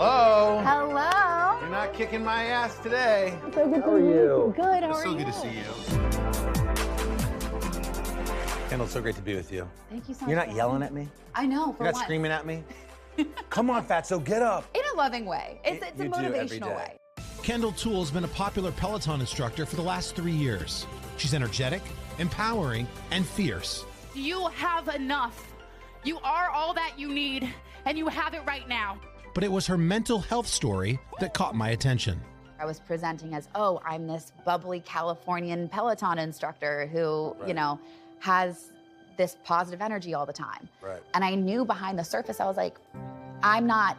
Hello? Hello. You're not kicking my ass today. So good How are you? Good, how are So you? good to see you. Kendall, so great to be with you. Thank you so much. You're not yelling at me? I know, for You're not once. screaming at me? Come on, Fatso, get up. In a loving way. It's a You do every motivational day. way. Kendall Toole has been a popular Peloton instructor for the last 3 years. She's energetic, empowering, and fierce. You have enough. You are all that you need, and you have it right now. But it was her mental health story that caught my attention. I was presenting as, oh, I'm this bubbly Californian Peloton instructor who, Right. you know, has this positive energy all the time. Right. And I knew behind the surface, I was like, I'm not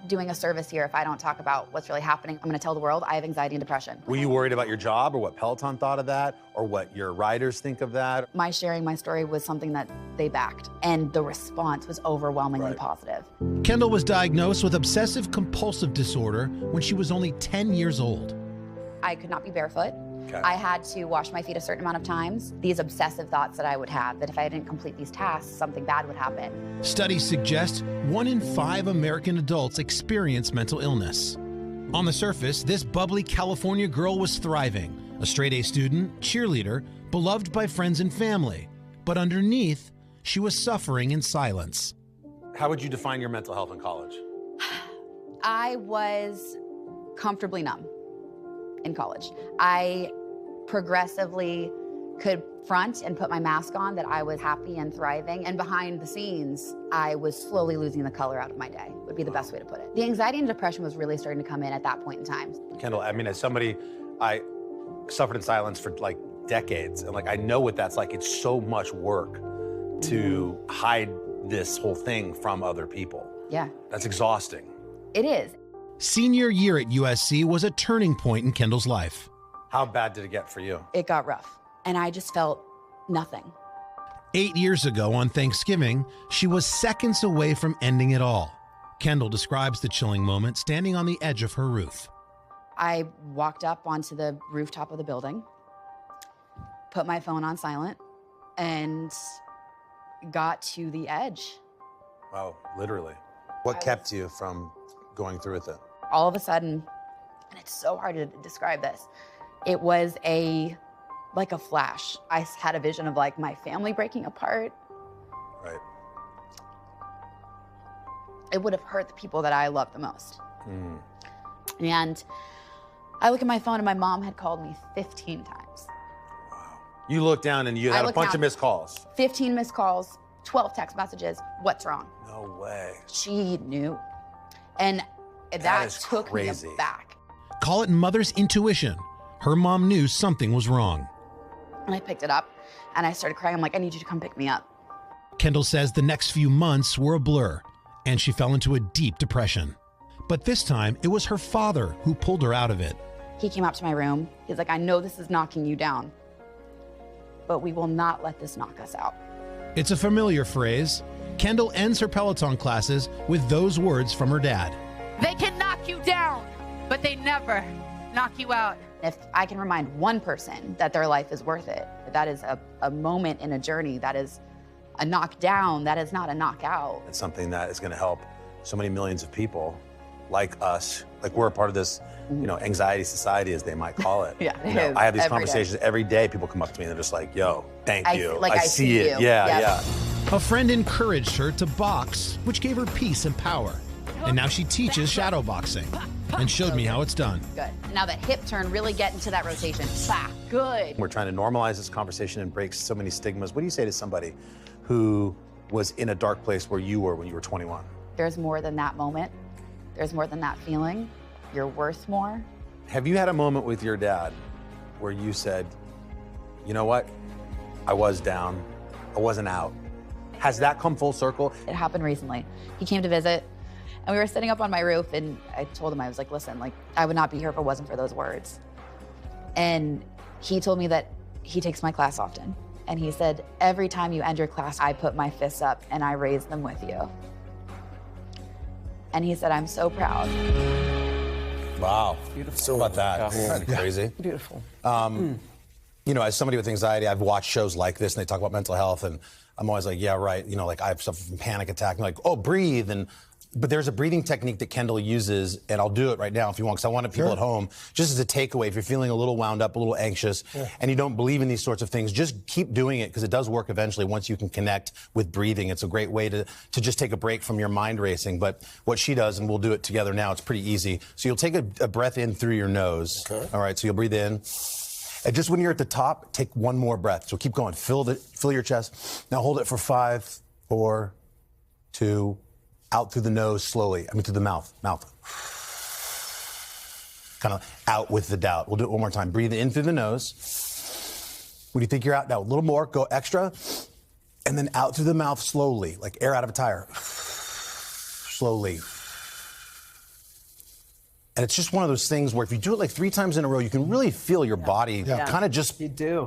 doing a service here if I don't talk about what's really happening. I'm gonna tell the world I have anxiety and depression. Were you worried about your job or what Peloton thought of that or what your riders think of that? My sharing my story was something that they backed, and the response was overwhelmingly Right. positive. Kendall was diagnosed with obsessive compulsive disorder when she was only 10 years old. I could not be barefoot. Okay. I had to wash my feet a certain amount of times. These obsessive thoughts that I would have, that if I didn't complete these tasks, something bad would happen. Studies suggest 1 in 5 American adults experience mental illness. On the surface, this bubbly California girl was thriving, a straight-A student, cheerleader, beloved by friends and family. But underneath, she was suffering in silence. How would you define your mental health in college? I was comfortably numb in college. I progressively could front and put my mask on that I was happy and thriving, and behind the scenes, I was slowly losing the color out of my day, would be the best way to put it. The anxiety and depression was really starting to come in at that point in time. Kendall, I mean, as somebody, I suffered in silence for like decades, and like I know what that's like. It's so much work to hide this whole thing from other people. Yeah, That's exhausting. it is. Senior year at USC was a turning point in Kendall's life. How bad did it get for you? It got rough, and I just felt nothing. 8 years ago on Thanksgiving, she was seconds away from ending it all. Kendall describes the chilling moment standing on the edge of her roof. I walked up onto the rooftop of the building, put my phone on silent, and got to the edge. Wow, literally. What I kept you from going through with it? All of a sudden, and it's so hard to describe this, it was like a flash. I had a vision of like my family breaking apart. Right. It would have hurt the people that I love the most. Mm. And I look at my phone and my mom had called me 15 times. You looked down and you I had a looked bunch down. of missed calls. 15 missed calls, 12 text messages. What's wrong? No way. She knew. And that is took crazy. me aback. Call it mother's intuition. Her mom knew something was wrong. And I picked it up and I started crying. I'm like, I need you to come pick me up. Kendall says the next few months were a blur, and she fell into a deep depression. But this time, it was her father who pulled her out of it. He came up to my room. He's like, I know this is knocking you down, but we will not let this knock us out. It's a familiar phrase. Kendall ends her Peloton classes with those words from her dad. They can knock you down, but they never knock you out. If I can remind one person that their life is worth it, that is a moment in a journey, that is a knockdown, that is not a knockout. It's something that is going to help so many millions of people like us. Like we're a part of this, you know, anxiety society, as they might call it. Yeah, You know, it is. I have these Every conversations every day. People come up to me and they're just like, yo, thank you. I see it. you. Yeah, Yep. yeah. A friend encouraged her to box, which gave her peace and power. And now she teaches shadow boxing and showed me how it's done. Good. Now that hip turn, really get into that rotation. Bah, good. We're trying to normalize this conversation and break so many stigmas. What do you say to somebody who was in a dark place where you were when you were 21? There's more than that moment. There's more than that feeling. You're worth more. Have you had a moment with your dad where you said, you know what? I was down. I wasn't out. Has that come full circle? It happened recently. He came to visit, and we were sitting up on my roof, and I told him, I was like, listen, like, I would not be here if it wasn't for those words. And he told me that he takes my class often. And he said, every time you end your class, I put my fists up and I raise them with you. And he said, I'm so proud. Wow. Beautiful. So about that. Isn't that crazy? Beautiful. You know, as somebody with anxiety, I've watched shows like this and they talk about mental health, and I'm always like, yeah, right. You know, like I've suffered from panic attack. And like, oh, breathe. And But there's a breathing technique that Kendall uses, and I'll do it right now if you want, because I want people at home, just as a takeaway, if you're feeling a little wound up, a little anxious, and you don't believe in these sorts of things, just keep doing it, because it does work eventually once you can connect with breathing. It's a great way to just take a break from your mind racing. But what she does, and we'll do it together now, it's pretty easy. So you'll take a breath in through your nose. All right, so you'll breathe in. And just when you're at the top, take one more breath. So keep going. Fill your chest. Now hold it for 5, 4, 2, out through the nose slowly. I mean, through the mouth. Kind of out with the doubt. We'll do it one more time. Breathe in through the nose. When you think you're out, now a little more, go extra. And then out through the mouth slowly, like air out of a tire. Slowly. And it's just one of those things where if you do it like 3 times in a row, you can really feel your body kind of just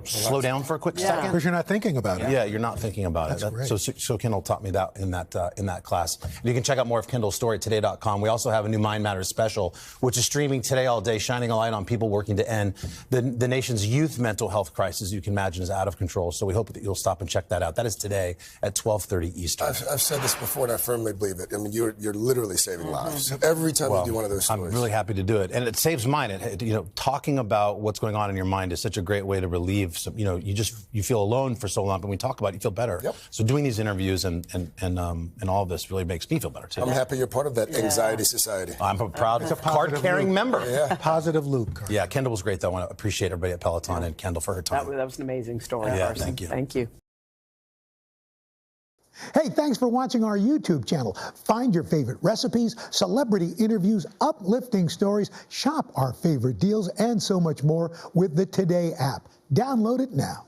slow down for a quick second. Because you're not thinking about it. Yeah, you're not thinking about it. Great. So Kendall taught me that in that class. And you can check out more of Kendall's story at today.com. We also have a new Mind Matters special, which is streaming today all day, shining a light on people working to end the nation's youth mental health crisis. You can imagine is out of control. So we hope that you'll stop and check that out. That is today at 12:30 Eastern. I've said this before, and I firmly believe it. I mean, you're literally saving lives every time you do one of those stories. I'm really happy to do it, and it saves mine. Talking about what's going on in your mind is such a great way to relieve some, you feel alone for so long, but when we talk about it, you feel better. Yep. So doing these interviews and all of this really makes me feel better too. I'm happy you're part of that anxiety society. I'm a proud card-carrying member. Yeah. Positive loop, Carson. Yeah, Kendall was great though. I want to appreciate everybody at Peloton and Kendall for her time. That was an amazing story, Yeah, Carson. thank you. Thank you. Hey, thanks for watching our YouTube channel. Find your favorite recipes, celebrity interviews, uplifting stories, shop our favorite deals, and so much more with the Today app. Download it now.